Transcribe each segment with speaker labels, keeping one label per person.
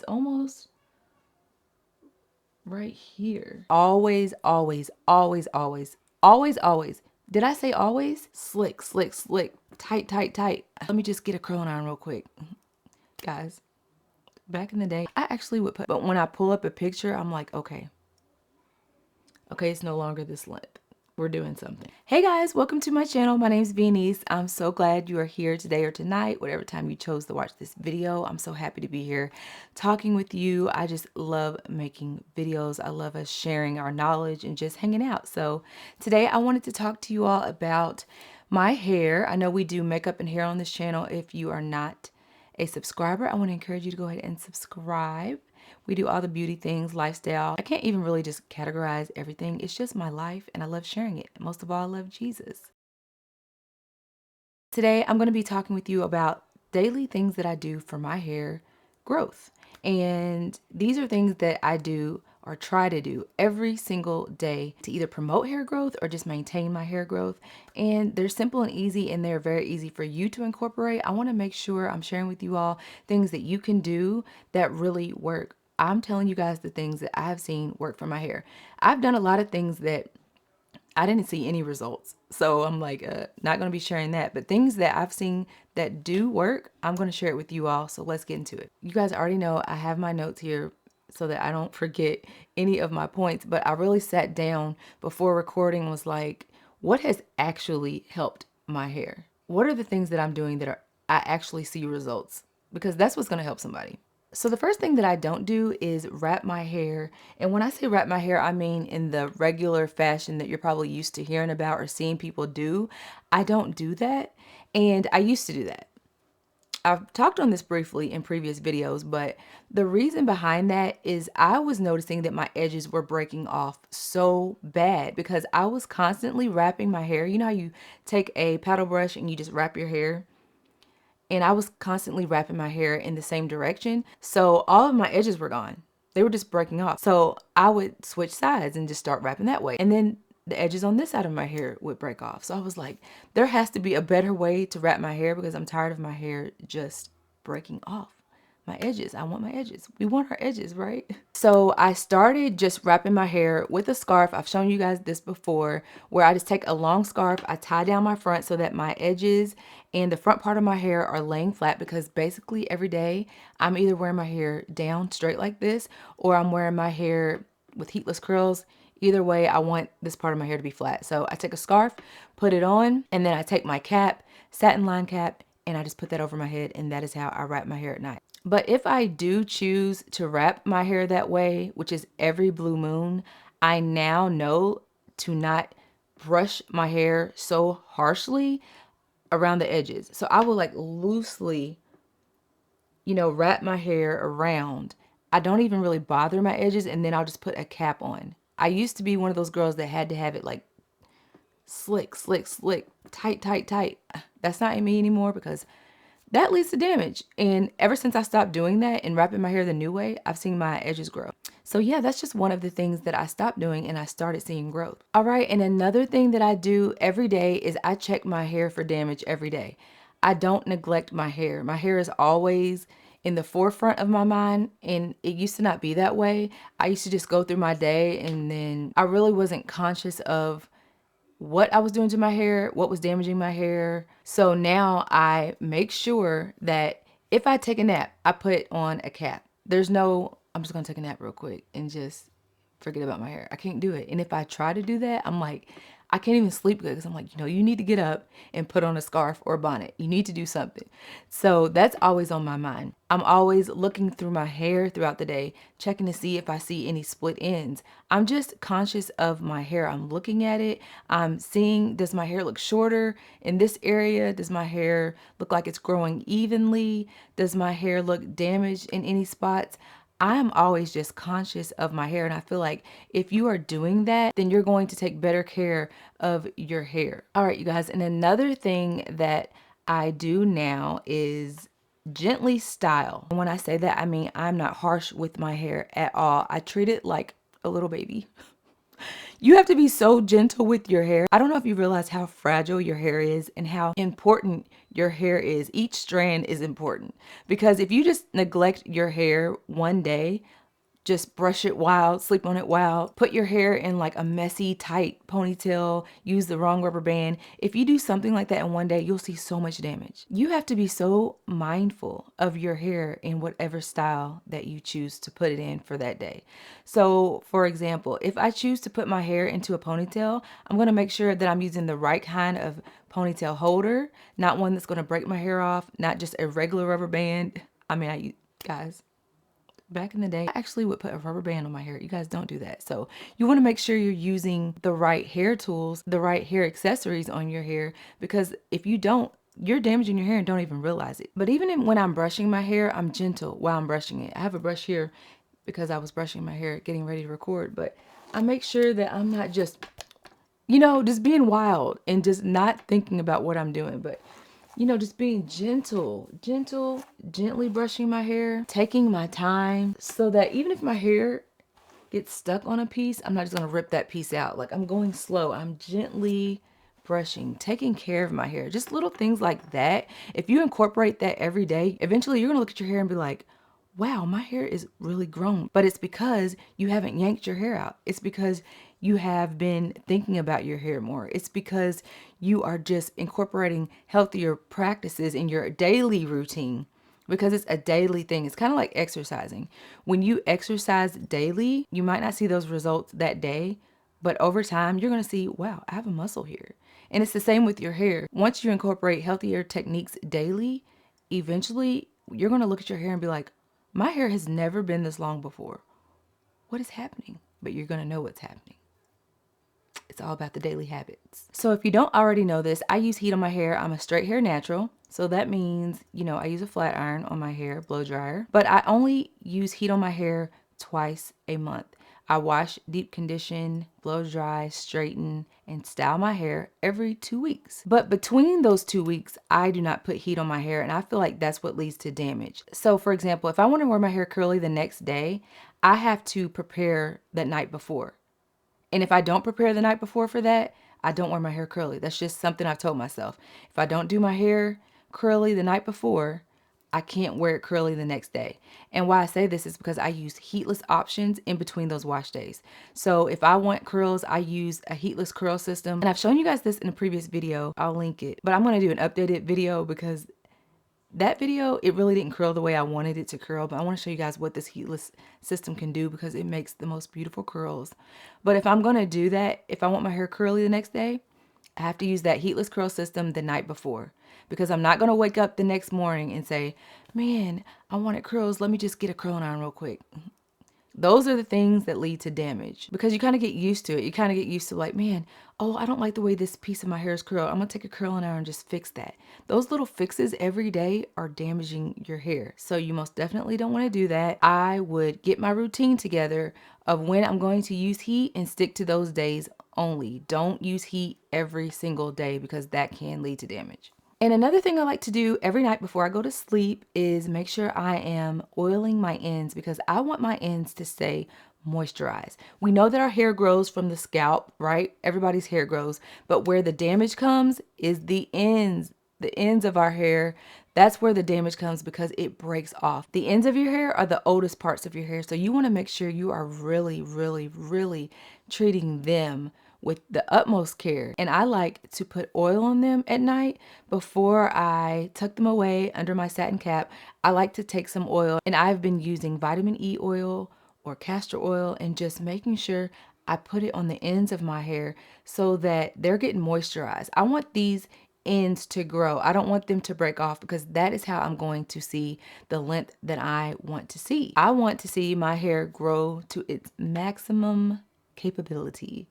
Speaker 1: almost right here. Always, always, always, always, always, always. Did I say always? Slick, slick, slick, tight, tight, tight. Let me just get a curling iron real quick. Guys, back in the day, I actually would put, but when I pull up a picture, I'm like, okay, it's no longer this length. We're doing something. Hey guys, welcome to my channel. My name is Viennese. I'm so glad you are here today or tonight, whatever time you chose to watch this video. I'm so happy to be here talking with you. I just love making videos. I love us sharing our knowledge and just hanging out. So today I wanted to talk to you all about my hair. I know we do makeup and hair on this channel. If you are not a subscriber, I want to encourage you to go ahead and subscribe. We do all the beauty things, lifestyle. I can't even really just categorize everything. It's just my life and I love sharing it. Most of all, I love Jesus. Today, I'm going to be talking with you about daily things that I do for my hair growth. And these are things that I do or try to do every single day to either promote hair growth or just maintain my hair growth. And they're simple and easy and they're very easy for you to incorporate. I want to make sure I'm sharing with you all things that you can do that really work. I'm telling you guys the things that I have seen work for my hair. I've done a lot of things that I didn't see any results. So I'm like, not going to be sharing that. But things that I've seen that do work, I'm going to share it with you all. So let's get into it. You guys already know I have my notes here so that I don't forget any of my points. But I really sat down before recording and was like, what has actually helped my hair? What are the things that I'm doing that I actually see results? Because that's what's going to help somebody. So the first thing that I don't do is wrap my hair. And when I say wrap my hair, I mean in the regular fashion that you're probably used to hearing about or seeing people do. I don't do that. And I used to do that. I've talked on this briefly in previous videos, but the reason behind that is I was noticing that my edges were breaking off so bad because I was constantly wrapping my hair. You know how you take a paddle brush and you just wrap your hair? And I was constantly wrapping my hair in the same direction. So all of my edges were gone. They were just breaking off. So I would switch sides and just start wrapping that way. And then the edges on this side of my hair would break off. So I was like, there has to be a better way to wrap my hair because I'm tired of my hair just breaking off. My edges. I want my edges. We want our edges, right? So I started just wrapping my hair with a scarf. I've shown you guys this before, where I just take a long scarf, I tie down my front so that my edges and the front part of my hair are laying flat, because basically every day I'm either wearing my hair down straight like this or I'm wearing my hair with heatless curls. Either way, I want this part of my hair to be flat. So I take a scarf, put it on, and then I take my cap, satin line cap, and I just put that over my head, and that is how I wrap my hair at night. But if I do choose to wrap my hair that way, which is every blue moon, I now know to not brush my hair so harshly around the edges. So I will like loosely, wrap my hair around. I don't even really bother my edges, and then I'll just put a cap on. I used to be one of those girls that had to have it like slick, slick, slick, tight, tight, tight. That's not in me anymore because that leads to damage. And ever since I stopped doing that and wrapping my hair the new way, I've seen my edges grow. So yeah, that's just one of the things that I stopped doing and I started seeing growth. All right, and another thing that I do every day is I check my hair for damage every day. I don't neglect my hair. My hair is always in the forefront of my mind, and it used to not be that way. I used to just go through my day and then I really wasn't conscious of what I was doing to my hair, what was damaging my hair. So now I make sure that if I take a nap, I put on a cap. There's no, I'm just gonna take a nap real quick and just forget about my hair. I can't do it. And if I try to do that, I'm like, I can't even sleep good because I'm like, you need to get up and put on a scarf or a bonnet. You need to do something. So that's always on my mind. I'm always looking through my hair throughout the day, checking to see if I see any split ends. I'm just conscious of my hair. I'm looking at it. I'm seeing, does my hair look shorter in this area? Does my hair look like it's growing evenly? Does my hair look damaged in any spots? I am always just conscious of my hair, and I feel like if you are doing that, then you're going to take better care of your hair. All right, you guys, and another thing that I do now is gently style. And when I say that, I mean I'm not harsh with my hair at all. I treat it like a little baby. You have to be so gentle with your hair. I don't know if you realize how fragile your hair is and how important your hair is. Each strand is important because if you just neglect your hair one day, just brush it wild, sleep on it wild, put your hair in like a messy, tight ponytail, use the wrong rubber band. If you do something like that in one day, you'll see so much damage. You have to be so mindful of your hair in whatever style that you choose to put it in for that day. So, for example, if I choose to put my hair into a ponytail, I'm gonna make sure that I'm using the right kind of ponytail holder, not one that's gonna break my hair off, not just a regular rubber band. Guys, back in the day, I actually would put a rubber band on my hair. You guys don't do that. So you want to make sure you're using the right hair tools, the right hair accessories on your hair, because if you don't, you're damaging your hair and don't even realize it. But when I'm brushing my hair, I'm gentle while I'm brushing it. I have a brush here because I was brushing my hair getting ready to record, but I make sure that I'm not just, just being wild and just not thinking about what I'm doing. But just being gentle, gently brushing my hair, taking my time so that even if my hair gets stuck on a piece, I'm not just gonna rip that piece out. Like, I'm going slow. I'm gently brushing, taking care of my hair. Just little things like that. If you incorporate that every day, eventually you're gonna look at your hair and be like, wow, my hair is really grown. But it's because you haven't yanked your hair out. It's because you have been thinking about your hair more. It's because you are just incorporating healthier practices in your daily routine, because it's a daily thing. It's kind of like exercising. When you exercise daily, you might not see those results that day, but over time, you're going to see, wow, I have a muscle here. And it's the same with your hair. Once you incorporate healthier techniques daily, eventually you're going to look at your hair and be like, my hair has never been this long before. What is happening? But you're going to know what's happening. It's all about the daily habits. So if you don't already know this, I use heat on my hair. I'm a straight hair natural. So that means, I use a flat iron on my hair, blow dryer, but I only use heat on my hair twice a month. I wash, deep condition, blow dry, straighten, and style my hair every 2 weeks. But between those 2 weeks, I do not put heat on my hair, and I feel like that's what leads to damage. So for example, if I want to wear my hair curly the next day, I have to prepare that night before. And if I don't prepare the night before for that, I don't wear my hair curly. That's just something I've told myself. If I don't do my hair curly the night before, I can't wear it curly the next day. And why I say this is because I use heatless options in between those wash days. So if I want curls, I use a heatless curl system. And I've shown you guys this in a previous video. I'll link it. But I'm going to do an updated video because that video, it really didn't curl the way I wanted it to curl, but I want to show you guys what this heatless system can do because it makes the most beautiful curls. But if I'm going to do that, if I want my hair curly the next day, I have to use that heatless curl system the night before, because I'm not going to wake up the next morning and say, man, I wanted curls. Let me just get a curling iron real quick. Those are the things that lead to damage because you kind of get used to it. You kind of get used to like, man, oh, I don't like the way this piece of my hair is curled. I'm going to take a curling iron and just fix that. Those little fixes every day are damaging your hair. So you most definitely don't want to do that. I would get my routine together of when I'm going to use heat and stick to those days only. Don't use heat every single day because that can lead to damage. And another thing I like to do every night before I go to sleep is make sure I am oiling my ends because I want my ends to stay moisturized. We know that our hair grows from the scalp, right? Everybody's hair grows, but where the damage comes is the ends of our hair. That's where the damage comes because it breaks off. The ends of your hair are the oldest parts of your hair. So you want to make sure you are really, really, really treating them with the utmost care. And I like to put oil on them at night before I tuck them away under my satin cap. I like to take some oil, and I've been using vitamin E oil or castor oil and just making sure I put it on the ends of my hair so that they're getting moisturized. I want these ends to grow. I don't want them to break off because that is how I'm going to see the length that I want to see. I want to see my hair grow to its maximum capability.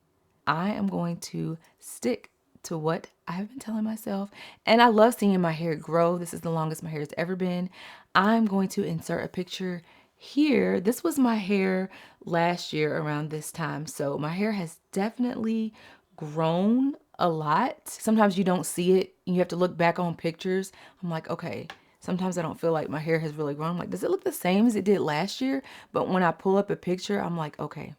Speaker 1: I am going to stick to what I've been telling myself. And I love seeing my hair grow. This is the longest my hair has ever been. I'm going to insert a picture here. This was my hair last year around this time. So my hair has definitely grown a lot. Sometimes you don't see it. You have to look back on pictures. I'm like, okay, sometimes I don't feel like my hair has really grown. I'm like, does it look the same as it did last year? But when I pull up a picture, I'm like, okay,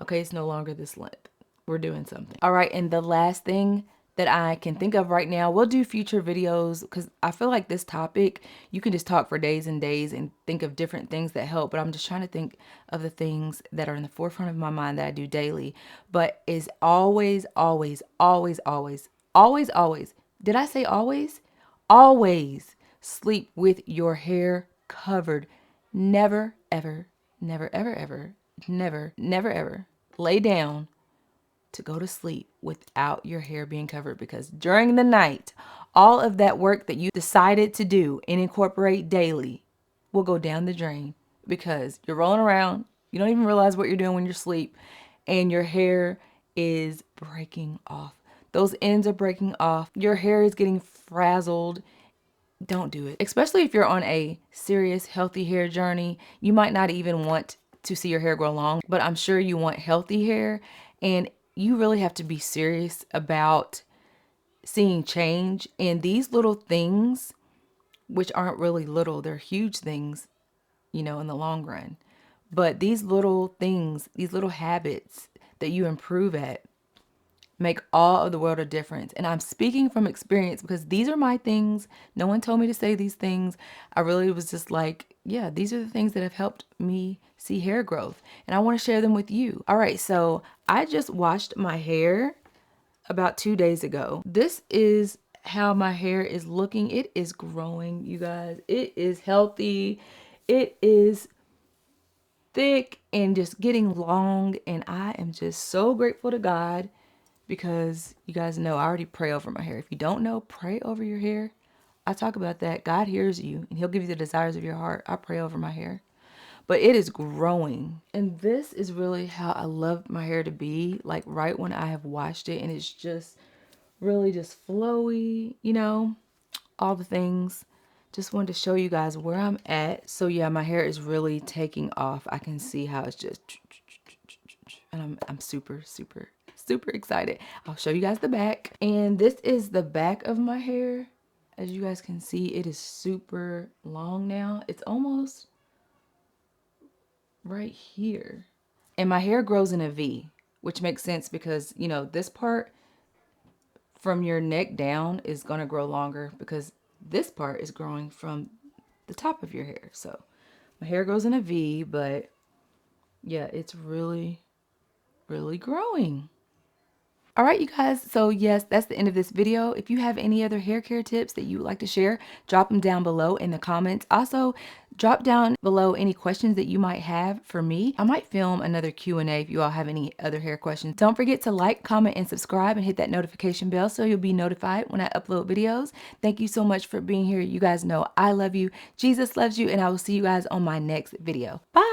Speaker 1: Okay, it's no longer this limp. We're doing something. All right, and the last thing that I can think of right now, we'll do future videos because I feel like this topic, you can just talk for days and days and think of different things that help, but I'm just trying to think of the things that are in the forefront of my mind that I do daily, but is always, always, always, always, always, always, did I say always? Always sleep with your hair covered. Never, ever, never, ever, ever, never, never, ever lay down to go to sleep without your hair being covered, because during the night, all of that work that you decided to do and incorporate daily will go down the drain because you're rolling around. You don't even realize what you're doing when you're asleep, and your hair is breaking off. Those ends are breaking off. Your hair is getting frazzled. Don't do it. Especially if you're on a serious, healthy hair journey. You might not even want to see your hair grow long, but I'm sure you want healthy hair. And you really have to be serious about seeing change. And these little things, which aren't really little, they're huge things, you know, in the long run. But these little things, these little habits that you improve at, make all of the world a difference. And I'm speaking from experience because these are my things. No one told me to say these things. I really was just like, yeah, these are the things that have helped me see hair growth. And I want to share them with you. All right, so I just washed my hair about 2 days ago. This is how my hair is looking. It is growing, you guys. It is healthy. It is thick and just getting long. And I am just so grateful to God because you guys know I already pray over my hair. If you don't know, pray over your hair. I talk about that. God hears you and he'll give you the desires of your heart. I pray over my hair. But it is growing. And this is really how I love my hair to be. Like right when I have washed it, and it's just really just flowy, you know, all the things. Just wanted to show you guys where I'm at. So yeah, my hair is really taking off. I can see how it's just, and I'm super, super, super excited. I'll show you guys the back. And this is the back of my hair. As you guys can see, it is super long now. It's almost right here. And my hair grows in a V, which makes sense because, you know, this part from your neck down is going to grow longer because this part is growing from the top of your hair. So my hair grows in a V, but yeah, it's really, really growing. All right, you guys. So yes, that's the end of this video. If you have any other hair care tips that you would like to share, drop them down below in the comments. Also, drop down below any questions that you might have for me. I might film another Q&A if you all have any other hair questions. Don't forget to like, comment, and subscribe and hit that notification bell so you'll be notified when I upload videos. Thank you so much for being here. You guys know I love you. Jesus loves you, and I will see you guys on my next video. Bye.